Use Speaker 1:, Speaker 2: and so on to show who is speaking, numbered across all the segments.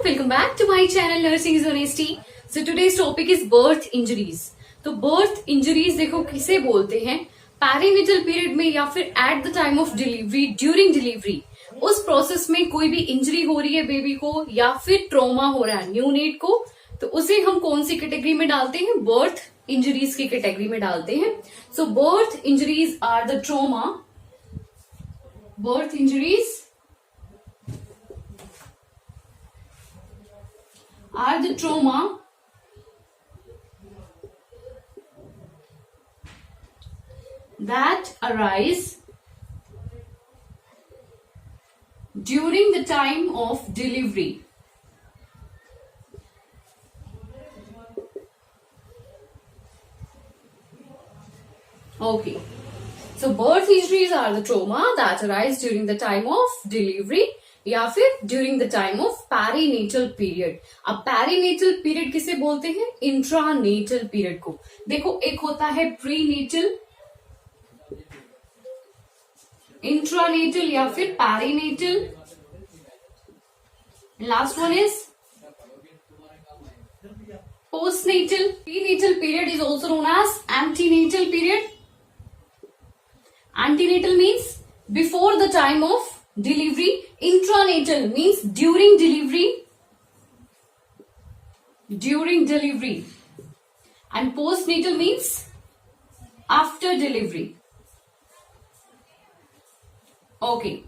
Speaker 1: welcome back to my channel Nursing is Honesty. So today's topic is birth injuries. तो birth injuries देखो किसे बोलते हैं, perinatal period में या फिर at the time of delivery, during delivery, उस प्रोसेस में कोई भी इंजरी हो रही है बेबी को या फिर ट्रॉमा हो रहा है न्यूनेट को, तो उसे हम कौन सी कैटेगरी में डालते हैं, बर्थ इंजरीज की कैटेगरी में डालते हैं. So birth injuries are the trauma, birth injuries are the trauma that arise during the time of delivery. Okay. So birth injuries are the trauma that arise during the time of delivery या फिर during the time of perinatal period. अब perinatal period किसे बोलते हैं, intranatal period को. देखो एक होता है प्रीनेटल, इंट्रानेटल या फिर perinatal. Last one is postnatal. Prenatal period is also known as antenatal period. Antenatal means before the time of delivery. Intranatal means during delivery. During delivery. And postnatal means after delivery. Okay.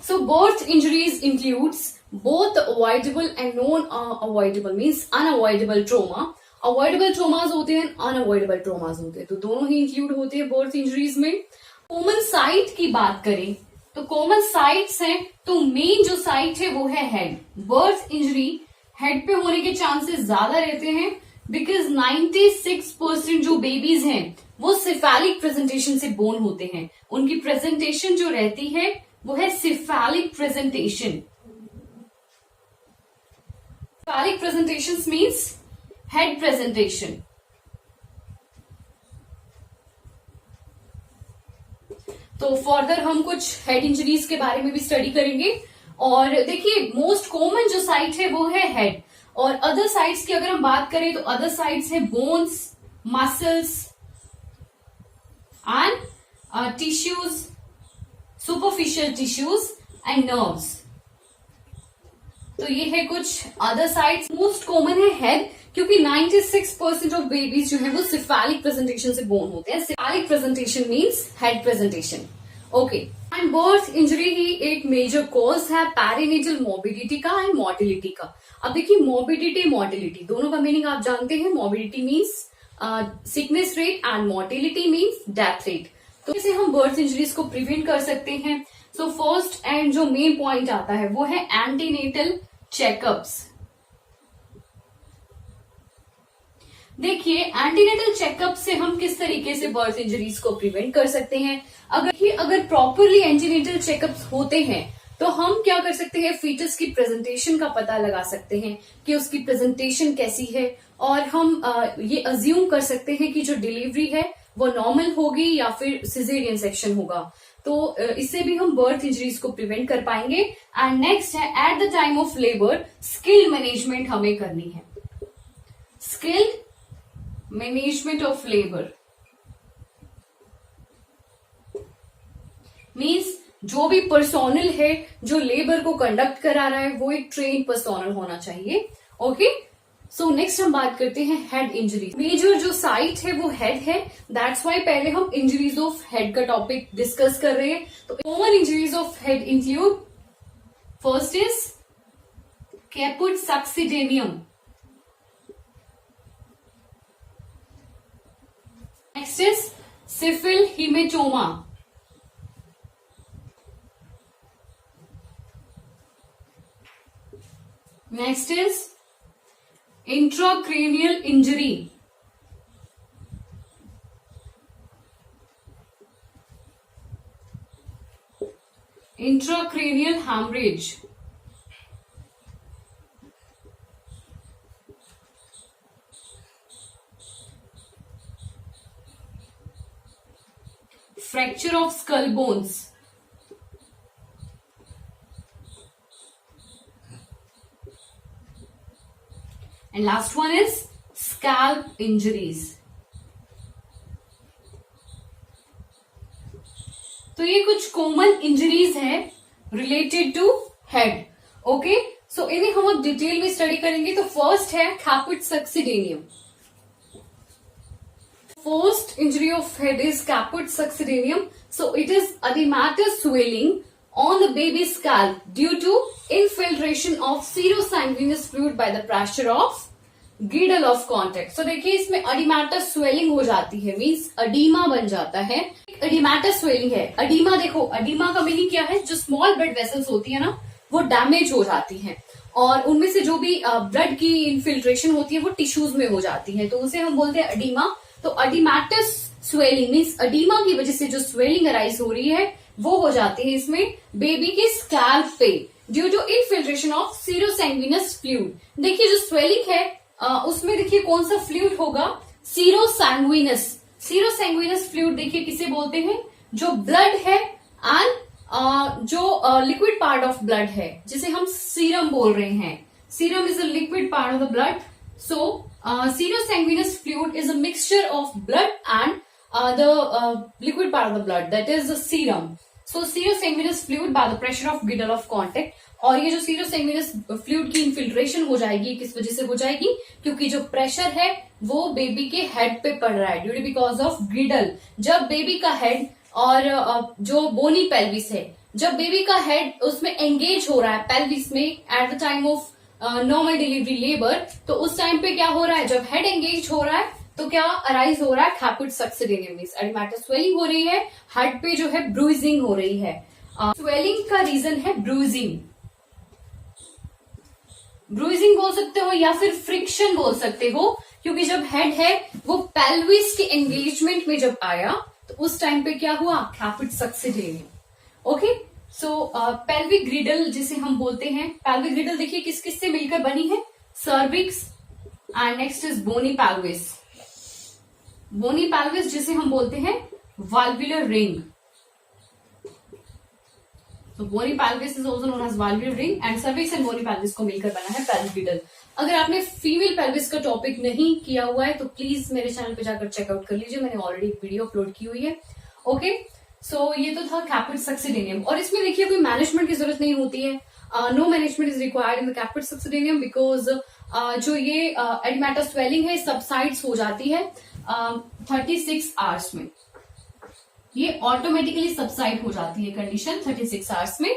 Speaker 1: So birth injuries includes both avoidable and non-avoidable means unavoidable trauma. Avoidable traumas होते हैं, unavoidable traumas होते हैं, तो दोनों ही include होते हैं birth injuries में. Common site की बात करें तो कॉमन साइट्स हैं, तो मेन जो साइट है वो है हेड. बर्थ इंजरी हेड पे होने के चांसेस ज्यादा रहते हैं बिकॉज 96% जो बेबीज हैं वो सिफेलिक प्रेजेंटेशन से बोर्न होते हैं. उनकी प्रेजेंटेशन जो रहती है वो है cephalic presentation. Cephalic presentation means head presentation. तो फर्दर हम कुछ हेड इंजरीज के बारे में भी स्टडी करेंगे. और देखिए मोस्ट कॉमन जो साइट है वो है हेड, और अदर साइट्स की अगर हम बात करें तो अदर साइट्स है bones, muscles and tissues, superficial tissues and nerves. तो ये है कुछ अदर साइट्स. मोस्ट कॉमन है हेड क्योंकि 96% ऑफ बेबीज जो है वो सिफेलिक प्रेजेंटेशन से बोर्न होते हैं. Cephalic presentation means head presentation. Okay. And birth injury ही एक मेजर कॉज है पेरिनेटल मोर्बिडिटी का एंड मोर्टिलिटी का. अब देखिए मोर्बिडिटी मोर्टिलिटी दोनों का मीनिंग आप जानते हैं. Morbidity means sickness rate and mortality means death rate. तो इसे हम बर्थ इंजरीज को प्रिवेंट कर सकते हैं. सो फर्स्ट एंड जो मेन पॉइंट आता है वो है एंटीनेटल चेकअप्स. देखिए एंटीनेटल चेकअप से हम किस तरीके से बर्थ इंजरीज को प्रिवेंट कर सकते हैं. अगर प्रॉपरली एंटीनेटल चेकअप्स होते हैं तो हम क्या कर सकते हैं, फीटस की प्रेजेंटेशन का पता लगा सकते हैं कि उसकी प्रेजेंटेशन कैसी है, और हम ये अज्यूम कर सकते हैं कि जो डिलीवरी है वो नॉर्मल होगी या फिर सिजेरियन सेक्शन होगा. तो इससे भी हम बर्थ इंजरीज को प्रिवेंट कर पाएंगे. एंड नेक्स्ट है at the time of labour skilled management हमें करनी है. Skilled management of labour means जो भी पर्सोनल है जो लेबर को कंडक्ट करा रहा है वो एक ट्रेन पर्सोनल होना चाहिए. ओके. सो नेक्स्ट हम बात करते हैं हेड इंजरी. मेजर जो साइट है वो हेड है, दैट्स वाई पहले हम इंजरीज ऑफ हेड का टॉपिक डिस्कस कर रहे हैं. तो common injuries of head include, first is caput succedaneum, next is cephalhaematoma, next is intracranial injury, intracranial hemorrhage, fracture of skull bones, and last one is scalp injuries. तो ये कुछ common injuries है related to head. Okay, so इन्हें हम अब detail में study करेंगे। तो फर्स्ट है caput succedaneum. First injury of head is caput succedaneum. So it is edematous swelling on the baby's scalp due to infiltration of serosanguinous fluid by the pressure of girdle of contact. तो देखिए इसमें अडीमेटस swelling हो जाती है, means oedema बन जाता है। अडीमेटस swelling है। अडीमा देखो, अडीमा का मीनिंग क्या है, जो स्मॉल ब्लड वेसल्स होती है ना वो डैमेज हो जाती हैं और उनमें से जो भी ब्लड की इन्फिल्ट्रेशन होती है वो टिश्यूज में हो जाती है, तो उसे हम बोलते हैं अडीमा। तो अडीमेटस स्वेलिंग मीन्स अडीमा की वजह से जो स्वेलिंग अराइज हो रही है वो हो जाती है इसमें बेबी के स्कैल्प पे due to infiltration of serosanguineous fluid. देखिए जो स्वेलिंग है उसमें देखिए कौन सा फ्लूइड होगा, सीरोसैंग्विनस। सीरोसैंग्विनस फ्लूइड देखिए किसे बोलते हैं, जो ब्लड है एंड जो लिक्विड पार्ट ऑफ ब्लड है जिसे हम सीरम बोल रहे हैं। Serum is a liquid part of the blood. So serosanguineous fluid is a mixture of blood and the liquid part of the blood, that is the serum. So serosanguinous fluid by the pressure of Girdle of contact। और ये जो serosanguinous fluid की infiltration हो जाएगी, किस वजह से हो जाएगी, क्योंकि जो प्रेशर है वो बेबी के हेड पे पड़ रहा है due to because of girdle. जब बेबी का हेड और जो बोनी पेल्विस है, जब बेबी का हेड उसमें एंगेज हो रहा है पेल्विस में at the time of normal delivery labour, तो उस टाइम पे क्या हो रहा है, जब हेड एंगेज हो रहा है तो क्या अराइज हो रहा है, कैपिट सक्सिडेनियम मींस एडिमेटस स्वेलिंग हो रही है, हेड पे जो है ब्रूइजिंग हो रही है। स्वेलिंग का रीजन है ब्रूइजिंग। ब्रूइजिंग बोल सकते हो या फिर फ्रिक्शन बोल सकते हो, क्योंकि जब हेड है वो पेल्विस के एंगेजमेंट में जब आया तो उस टाइम पे क्या हुआ, कैपिट सक्सिडेनियम। ओके, सो पेल्विक ग्रिडल जिसे हम बोलते हैं, पेल्विक ग्रिडल देखिए किस किस से मिलकर बनी है, cervix and next is bony pelvis. Bony pelvis जिसे हम बोलते हैं वाल्वुलर रिंग। तो bony pelvis is also known as valvular ring and cervix and bony pelvis को मिलकर बना है पेल्विक ग्रिडल। अगर आपने फीमेल पेल्विस का टॉपिक नहीं किया हुआ है तो प्लीज मेरे चैनल पे जाकर चेकआउट कर लीजिए, मैंने ऑलरेडी वीडियो अपलोड की हुई है। ओके, सो ये तो था कैपिट सक्सिडेनियम। और इसमें देखिए कोई मैनेजमेंट की जरूरत नहीं होती है, no management is required in the caput succedaneum because जो ये एडिमेटस स्वेलिंग है सबसाइड्स हो जाती है 36 आवर्स में, ये ऑटोमेटिकली सबसाइड हो जाती है कंडीशन 36 आवर्स में।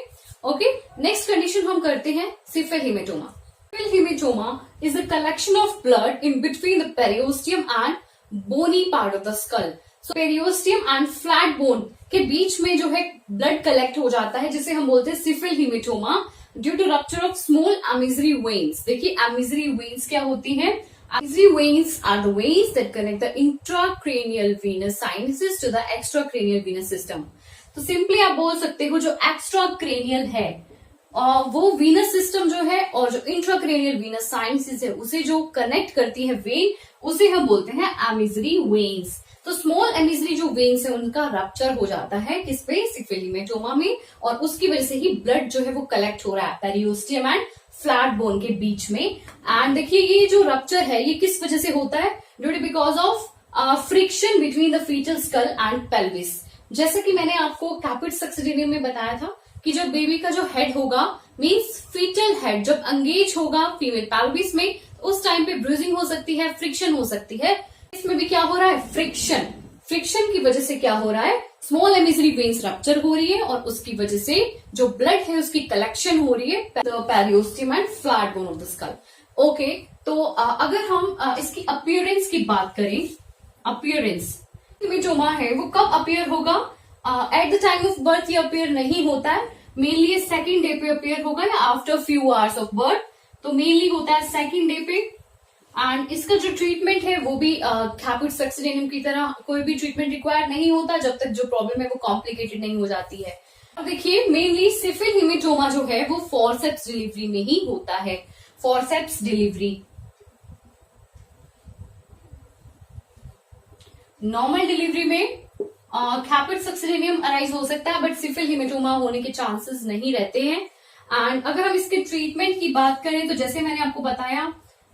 Speaker 1: ओके, नेक्स्ट कंडीशन हम करते हैं cephalhaematoma. Cephalhaematoma is a collection of blood in between the periosteum and bony part of the skull. So periosteum and flat bone के बीच में जो है ब्लड कलेक्ट हो जाता है जिसे हम बोलते हैं cephalhaematoma due to rupture of small emissary veins. देखिए एमिजरी वेन्स क्या होती हैं, Emery veins are the veins that connect the intracranial venous sinuses to the extracranial venous system। तो सिंपली आप बोल सकते हो जो एक्स्ट्राक्रेनियल है वो वीनस सिस्टम जो है और जो इंट्राक्रेनियल वीनस साइनसेस है उसे जो कनेक्ट करती है वेन, उसे हम बोलते हैं एमिजरी वेन्स। तो स्मॉल एमिजरी जो वेन्स है उनका रप्चर हो जाता है किस पे, सिफिल हेमेटोमा में, और उसकी वजह से ही ब्लड जो है वो कलेक्ट हो रहा है पेरियोस्टियम एंड फ्लैट बोन के बीच में। एंड देखिए ये जो रप्चर है ये किस वजह से होता है, due to because of friction between the foetal skull and pelvis. जैसे कि मैंने आपको कैपिट सक्सिडेनियम में बताया था कि जब बेबी का जो हेड होगा मींस फीटल हेड जब एंगेज होगा फीमेल पेल्विस में, उस टाइम पे ब्रूजिंग हो सकती है, फ्रिक्शन हो सकती है। इसमें भी क्या हो रहा है, फ्रिक्शन। फ्रिक्शन की वजह से क्या हो रहा है, स्मॉल एमिजरी वेन्स रप्चर हो रही है और उसकी वजह से जो ब्लड है उसकी कलेक्शन हो रही है periosteum and flat bone of the school. Okay, तो अगर हम इसकी अपीयरेंस की बात करें, अपीयरेंस हेमेटोमा है वो कब अपीयर होगा, at the time of birth ये अपीयर नहीं होता है, मेनली सेकेंड डे पे अपीयर होगा या after few hours of birth. तो मेनली होता है सेकेंड डे पे। एंड इसका जो ट्रीटमेंट है वो भी कैपिट सक्सिडेनियम की तरह कोई भी ट्रीटमेंट रिक्वायर नहीं होता जब तक जो प्रॉब्लम है वो कॉम्प्लिकेटेड नहीं हो जाती है। अब देखिए मेनली सिफिल हेमेटोमा जो है वो फॉरसेप्स डिलीवरी में ही होता है, फॉरसेप्स डिलीवरी। नॉर्मल डिलीवरी में कैपिट सक्सिडेनियम अराइज हो सकता है बट सिफिल हेमेटोमा होने के चांसेस नहीं रहते हैं। एंड अगर हम इसके ट्रीटमेंट की बात करें तो जैसे मैंने आपको बताया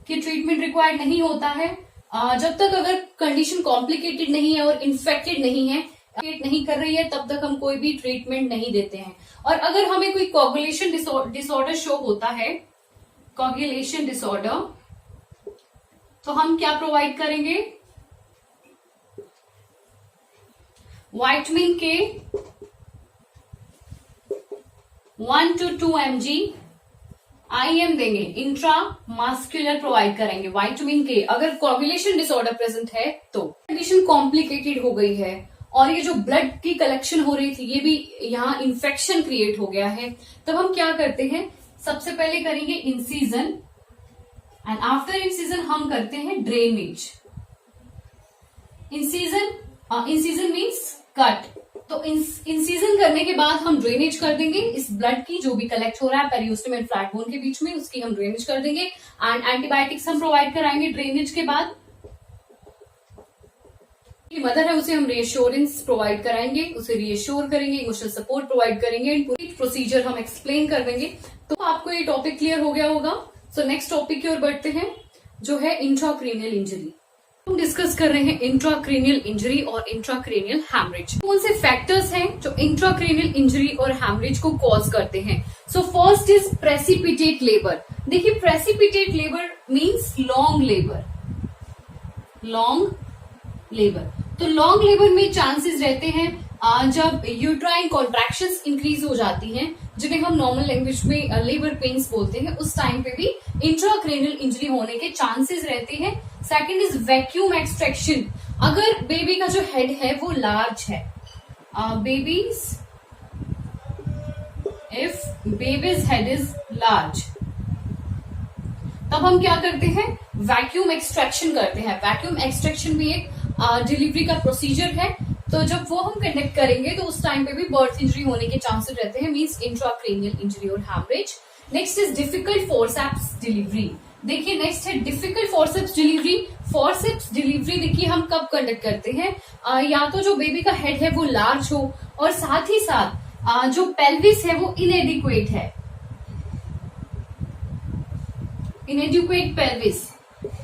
Speaker 1: कि ट्रीटमेंट रिक्वायर्ड नहीं होता है जब तक अगर कंडीशन कॉम्प्लिकेटेड नहीं है और इन्फेक्टेड नहीं है, नहीं कर रही है, तब तक हम कोई भी ट्रीटमेंट नहीं देते हैं। और अगर हमें कोई कोगुलेशन डिसऑर्डर शो होता है, कोगुलेशन डिसऑर्डर, तो हम क्या प्रोवाइड करेंगे? विटामिन के 1 to 2 mg IM देंगे, इंट्रा मास्कुलर प्रोवाइड करेंगे विटामिन के। अगर कोगुलेशन डिसऑर्डर प्रेजेंट है तो कंडीशन कॉम्प्लिकेटेड हो गई है और ये जो ब्लड की कलेक्शन हो रही थी ये भी यहाँ इन्फेक्शन क्रिएट हो गया है, तब हम क्या करते हैं? सबसे पहले करेंगे इंसिजन एंड आफ्टर इंसिजन हम करते हैं ड्रेनेज। Incision means cut. तो इंसिजन करने के बाद हम ड्रेनेज कर देंगे इस ब्लड की, जो भी कलेक्ट हो रहा है पेरियोस्टम एंड फ्लैट बोन के बीच में, उसकी हम ड्रेनेज कर देंगे एंड एंटीबायोटिक्स हम प्रोवाइड कराएंगे ड्रेनेज के बाद। मदर है उसे हम रिएश्योरेंस प्रोवाइड कराएंगे, उसे रिएश्योर करेंगे, इमोशनल सपोर्ट प्रोवाइड करेंगे एंड पूरी प्रोसीजर हम एक्सप्लेन कर देंगे। तो आपको ये टॉपिक क्लियर हो गया होगा। सो नेक्स्ट टॉपिक की ओर बढ़ते हैं, जो है इंट्राक्रेनियल इंजरी। हम डिस्कस कर रहे हैं इंट्राक्रेनियल इंजरी और इंट्राक्रेनियल हैमरेज। कौन से फैक्टर्स हैं जो इंट्राक्रेनियल इंजरी और हैमरेज को कॉज करते हैं? So first is precipitate labour. देखिए precipitate labour means long labour. तो लॉन्ग लेबर में चांसेस रहते हैं जब यूट्राइन कॉन्ट्रैक्शंस इंक्रीज हो जाती हैं, जिन्हें हम नॉर्मल लैंग्वेज में लेबर पेन्स बोलते हैं, उस टाइम पे भी इंट्राक्रेनियल इंजरी होने के चांसेस रहते हैं। Second is vacuum extraction. अगर बेबी का जो हेड है वो लार्ज है, if babies head is large, तब हम क्या करते हैं? वैक्यूम एक्सट्रैक्शन करते हैं। वैक्यूम एक्सट्रैक्शन भी एक डिलीवरी का प्रोसीजर है, तो जब वो हम कंडक्ट करेंगे तो उस टाइम पे भी बर्थ इंजरी होने के चांसेस रहते हैं, मींस इंट्राक्रेनियल इंजरी और haemorrhage. Next is difficult forceps delivery. देखिए नेक्स्ट है difficult forceps delivery. Forceps delivery देखिए हम कब कंडक्ट करते हैं? या तो जो बेबी का हेड है वो लार्ज हो और साथ ही साथ जो पेल्विस है वो इनएडिक्वेट है, इनएडिक्वेट पेल्विस,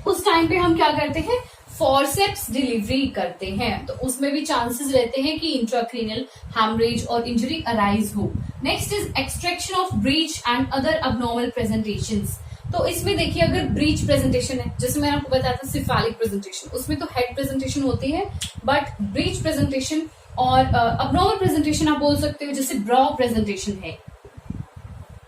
Speaker 1: उस टाइम पे हम क्या करते हैं? फोर्सेप्स डिलीवरी करते हैं। तो उसमें भी चांसेस रहते हैं कि इंट्राक्रेनियल हैमरेज और इंजरी अराइज हो। Next is extraction of breach and other abnormal presentations. तो इसमें देखिए अगर ब्रीच प्रेजेंटेशन है, जैसे मैंने आपको बताया था सिफेलिक प्रेजेंटेशन, उसमें तो हेड प्रेजेंटेशन होती है, बट ब्रीच प्रेजेंटेशन और अबनॉर्मल प्रेजेंटेशन आप बोल सकते हो, जैसे ब्राउ प्रेजेंटेशन है,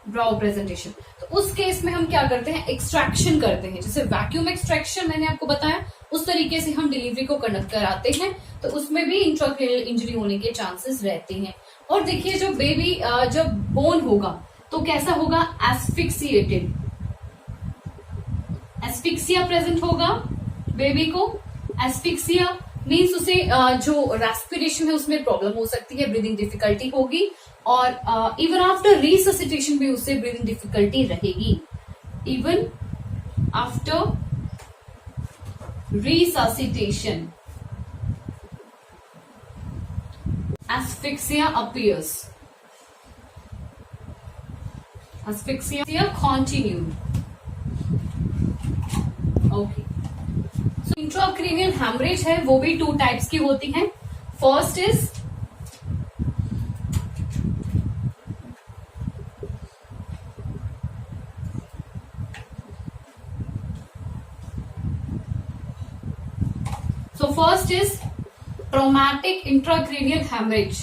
Speaker 1: ब्राउ प्रेजेंटेशन, तो उस केस में हम क्या करते हैं? एक्सट्रैक्शन करते हैं। जैसे वैक्यूम एक्सट्रैक्शन मैंने आपको बताया, उस तरीके से हम डिलीवरी को कंडक्ट कराते हैं, तो उसमें भी इंट्राक्रेनियल इंजरी होने के चांसेस रहते हैं। और देखिए जो बेबी जब बोर्न होगा तो कैसा होगा? एस्फिक्सिएटेड, एस्फिक्सिया प्रेजेंट होगा बेबी को। एस्फिक्सिया मीन्स उसे जो रेस्पिरेशन है उसमें प्रॉब्लम हो सकती है, ब्रीदिंग डिफिकल्टी होगी और इवन आफ्टर रिससिटेशन भी उससे ब्रीदिंग डिफिकल्टी रहेगी। Even after resuscitation asphyxia appears. Asphyxia continued. Okay. So intracranial hemorrhage है वो भी 2 टाइप्स की होती हैं. First is traumatic intracranial hemorrhage.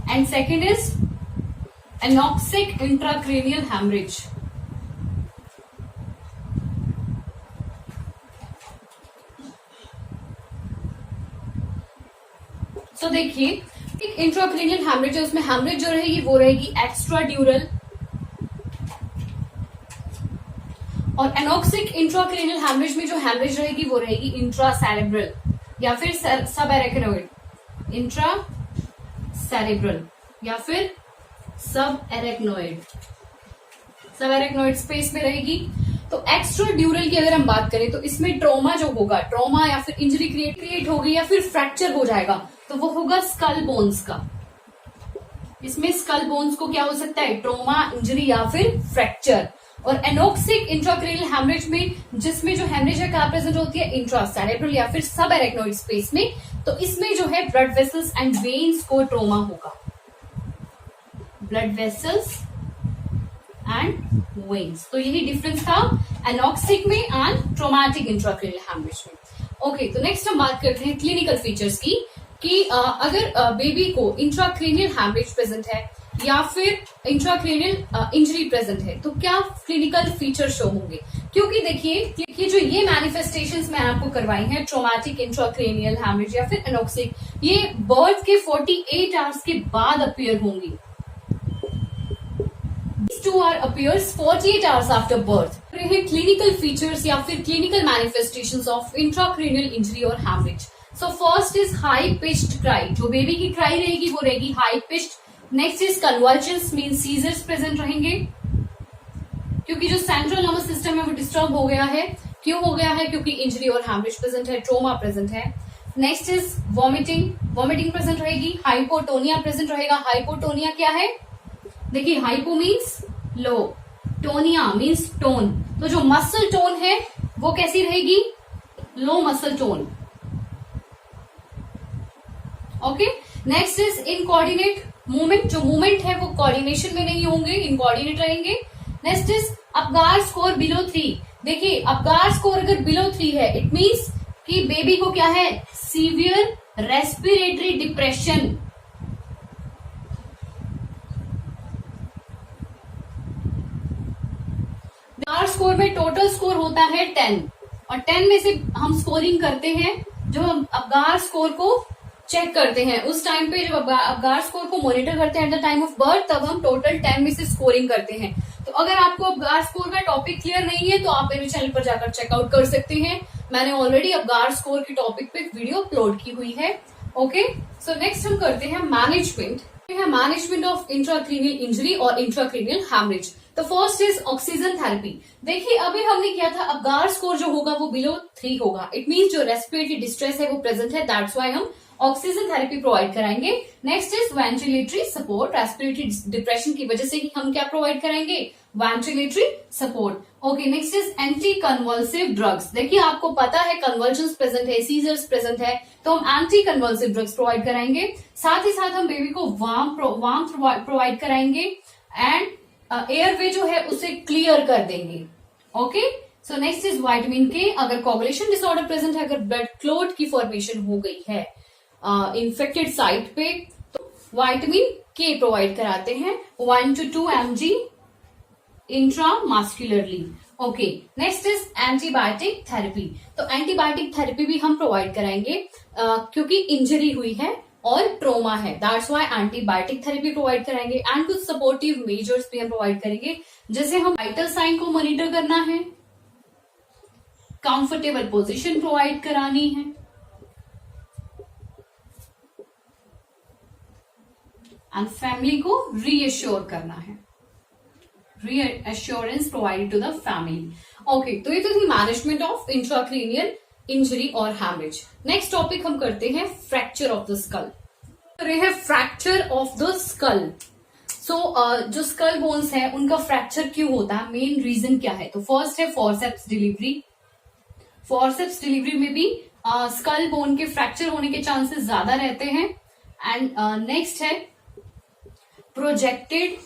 Speaker 1: And second is anoxic intracranial hemorrhage. So देखिए एक इंट्राक्रेनियल हेमरेज है, उसमें हेमरेज जो रहेगी वो रहेगी एक्स्ट्रा ड्यूरल, और एनॉक्सिक इंट्राक्रेनियल हेमरेज में जो हेमरेज रहेगी वो रहेगी इंट्रासेरेब्रल या फिर सब एरेक्नोइड, इंट्रा सेरेब्रल या फिर सब एरेक्नोइड स्पेस में रहेगी। तो एक्स्ट्रा ड्यूरल की अगर हम बात करें तो इसमें ट्रॉमा जो होगा, ट्रॉमा या फिर इंजरी क्रिएट होगी या फिर फ्रैक्चर हो जाएगा, तो वो होगा स्कल बोन्स का, इसमें स्कल बोन्स को क्या हो सकता है, ट्रोमा, इंजरी या फिर फ्रैक्चर। और एनोक्सिक इंट्राक्रेनियल हैमरेज में, जिसमें जो हैमरेज है कहां प्रेजेंट होती है, इंट्रासेरेब्रल या फिर सब एरेक्नोइड स्पेस में, तो इसमें जो है ब्लड वेसल्स एंड वेन्स को ट्रोमा होगा, ब्लड वेसल्स एंड वेन्स। तो यही डिफरेंस था एनोक्सिक में एंड ट्रोमैटिक इंट्राक्रेनियल हैमरेज में। ओके, तो नेक्स्ट हम बात करते हैं क्लिनिकल फीचर्स की, कि अगर बेबी को इंट्राक्रेनियल हैमरेज प्रेजेंट है या फिर इंट्राक्रेनियल इंजरी प्रेजेंट है तो क्या क्लिनिकल फीचर शो होंगे। क्योंकि देखिए जो ये मैनिफेस्टेशंस मैं आपको करवाई हैं, ट्रोमैटिक इंट्राक्रेनियल हैमरेज या फिर एनोक्सिक, ये बर्थ के 48 आवर्स के बाद अपीयर होंगी। These two are appears 48 hours after birth। Clinical features या फिर clinical manifestations of intracranial injury और haemorrhage. So first is high pitched cry, जो बेबी की क्राई रहेगी वो रहेगी high pitched. Next is convergence, mean seizures present रहेंगे, क्योंकि जो सेंट्रल नर्वस सिस्टम है वो डिस्टर्ब हो गया है। क्यों हो गया है, क्योंकि इंजरी और हैमरेज प्रेजेंट है, ट्रोमा प्रेजेंट है। Next is vomiting, vomiting present रहेगी। हाइपोटोनिया प्रेजेंट रहेगा। हाइपोटोनिया क्या है, देखिए hypo means low, tonia means tone, तो जो मसल टोन है वो कैसी रहेगी, low muscle tone. Okay, next is incoordinate movement, जो मूवमेंट है वो कोऑर्डिनेशन में नहीं होंगे, इनकोऑर्डिनेट रहेंगे। Next is Apgar score below 3। देखिए अपगार स्कोर अगर बिलो 3 है, इट मीन्स कि बेबी को क्या है, severe respiratory depression. Apgar score में टोटल स्कोर होता है 10 और 10 में से हम स्कोरिंग करते हैं, जो हम अपगार स्कोर को चेक करते हैं उस टाइम पे, जब अपगार स्कोर को मॉनिटर करते हैं at the time of birth, तब हम टोटल 10 में से स्कोरिंग करते हैं। तो अगर आपको अपगार स्कोर का टॉपिक क्लियर नहीं है तो आप मेरे चैनल पर जाकर चेकआउट कर सकते हैं, मैंने ऑलरेडी अपगार स्कोर के टॉपिक पे वीडियो अपलोड की हुई है। ओके, सो नेक्स्ट हम करते हैं मैनेजमेंट ऑफ इंट्राक्रेनियल इंजरी और इंट्राक्रेनियल हैमरेज। तो फर्स्ट इज ऑक्सीजन थेरेपी। देखिए अभी हमने किया था, अपगार स्कोर जो होगा वो बिलो 3 होगा, इट मीन्स जो रेस्पिरेटरी डिस्ट्रेस है वो प्रेजेंट है, दैट्स व्हाई हम ऑक्सीजन थेरेपी प्रोवाइड कराएंगे। Next is ventilatory support, respiratory depression की वजह से ही हम क्या प्रोवाइड कराएंगे, ventilatory support. Okay, next is anti convulsive drugs. देखिए आपको पता है कन्वर्जन्स प्रेजेंट है, सीजर्स प्रेजेंट है, तो हम एंटी कन्वल्सिव ड्रग्स प्रोवाइड कराएंगे। साथ ही साथ हम बेबी को वार्म प्रोवाइड कराएंगे एंड एयरवे जो है उसे क्लियर कर देंगे। Okay, so next is vitamin के। अगर कोगुलेशन डिसऑर्डर प्रेजेंट है, अगर ब्लड क्लोट की फॉर्मेशन हो गई है इन्फेक्टेड साइट पे, तो विटामिन के प्रोवाइड कराते हैं 1 to 2 mg intramuscularly. Okay, next is antibiotic therapy. तो एंटीबायोटिक थेरेपी भी हम प्रोवाइड कराएंगे क्योंकि इंजरी हुई है और ट्रोमा है, that's why antibiotic therapy provide कराएंगे। एंड कुछ सपोर्टिव मेजर्स भी हम प्रोवाइड करेंगे, जैसे हम वाइटल साइन को मॉनिटर करना है, कंफर्टेबल पोजीशन प्रोवाइड करानी है, एंड फैमिली को रीअश्योर करना है, reassurance provided to the family. Okay, तो ये तो थी मैनेजमेंट ऑफ इंट्राक्रेनियल इंजरी और हैमरेज। नेक्स्ट टॉपिक हम करते हैं fracture of the skull. Fracture of the skull. So जो स्कल बोन्स है उनका फ्रैक्चर क्यों होता है, मेन रीजन क्या है। तो फर्स्ट है फॉरसेप्स डिलीवरी। फॉरसेप्स डिलीवरी में भी स्कल बोन के फ्रैक्चर होने के चांसेस ज्यादा रहते हैं। एंड नेक्स्ट है प्रोजेक्टेड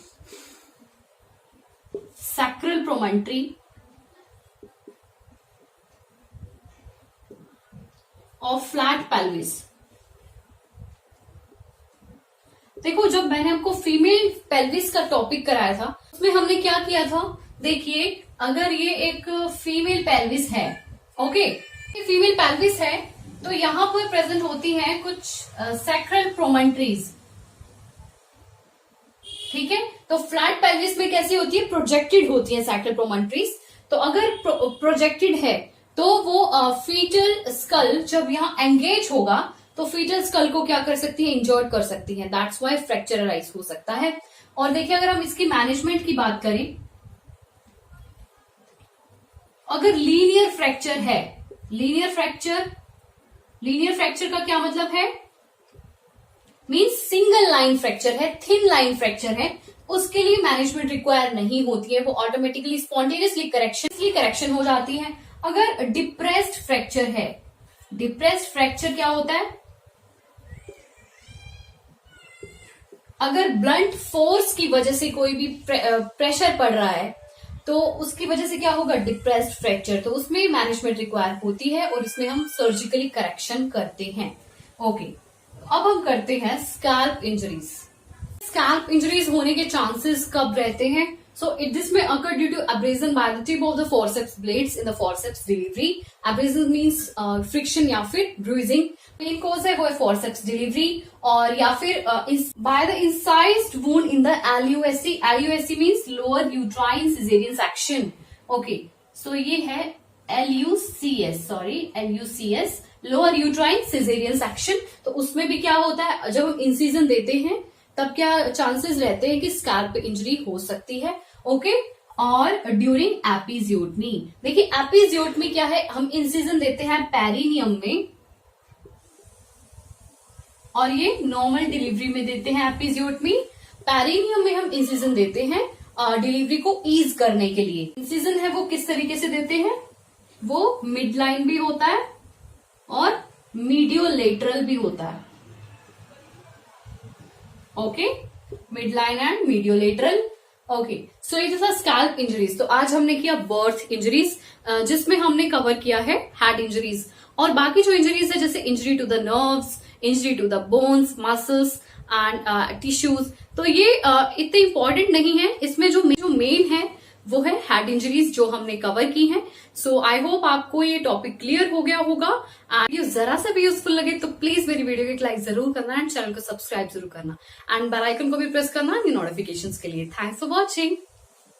Speaker 1: सैक्रल प्रोमोन्ट्री और फ्लैट पेल्विस। देखो जब मैंने आपको फीमेल पेल्विस का टॉपिक कराया था उसमें हमने क्या किया था, देखिए अगर ये एक फीमेल पेल्विस है, ओके, ये फीमेल पेल्विस है तो यहां पर प्रेजेंट होती हैं कुछ सैक्रल प्रोमोन्ट्रीज, ठीक है। तो फ्लैट पेल्विस में कैसी होती है, प्रोजेक्टेड होती है सैक्रल प्रोमोन्ट्रीज। तो अगर प्रोजेक्टेड है तो वो फीटल स्कल जब यहां एंगेज होगा तो फीटल स्कल को क्या कर सकती है, इंजर्ड कर सकती है, दैट्स व्हाई फ्रैक्चर अराइज हो सकता है। और देखिए अगर हम इसकी मैनेजमेंट की बात करें, अगर लीनियर फ्रैक्चर है, लीनियर फ्रैक्चर का क्या मतलब है, मीन्स सिंगल लाइन फ्रैक्चर है, थिन लाइन फ्रैक्चर है, उसके लिए मैनेजमेंट रिक्वायर नहीं होती है, वो ऑटोमेटिकली स्पॉन्टेनियसली करेक्शन हो जाती है। अगर डिप्रेस्ड फ्रैक्चर है, डिप्रेस्ड फ्रैक्चर क्या होता है? अगर ब्लंट फोर्स की वजह से कोई भी प्रेशर पड़ रहा है तो उसकी वजह से क्या होगा? Depressed fracture. तो उसमें मैनेजमेंट रिक्वायर होती है और इसमें हम सर्जिकली करेक्शन करते हैं। ओके, अब हम करते हैं स्कैल्प इंजरीज। स्कैल्प इंजरीज होने के चांसेस कब रहते हैं? So this may occur due to abrasion by the tip of the forceps blades in the forceps delivery. Abrasion means friction या फिर bruising. Main cause है वो है forceps delivery और या फिर by the incised wound in the LUSC. LUSC means lower uterine cesarean section. Okay, so ये है LUCS, LUCS, lower uterine cesarean section. तो उसमें भी क्या होता है? जब हम इंसिजन देते हैं तब क्या चांसेस रहते हैं कि स्कैल्प इंजरी हो सकती है। ओके, और ड्यूरिंग एपिजियोटमी, देखिए एपिजियोटमी क्या है? हम इंसिजन देते हैं पेरिनियम में और ये नॉर्मल डिलीवरी में देते हैं एपिजियोटमी। पेरिनियम में हम इंसिजन देते हैं डिलीवरी को ईज करने के लिए। इंसिजन है वो किस तरीके से देते हैं? वो मिड लाइन भी होता है और मीडियोलेटरल भी होता है। Okay, midline and mediolateral. Okay, so ये था स्कैल्प इंजरीज। तो आज हमने किया बर्थ इंजरीज, जिसमें हमने कवर किया है हेड इंजरीज, और बाकी जो इंजरीज है जैसे injury to the nerves, injury to the bones, muscles and tissues, तो ये इतने इंपॉर्टेंट नहीं है। इसमें जो मेन है वो है हेड इंजरीज जो हमने कवर की हैं। सो आई होप आपको ये टॉपिक क्लियर हो गया होगा। वीडियो जरा सा भी यूजफुल लगे तो प्लीज मेरी वीडियो को एक लाइक जरूर करना एंड चैनल को सब्सक्राइब जरूर करना एंड बेल आइकन को भी प्रेस करना नोटिफिकेशंस के लिए। Thanks for watching.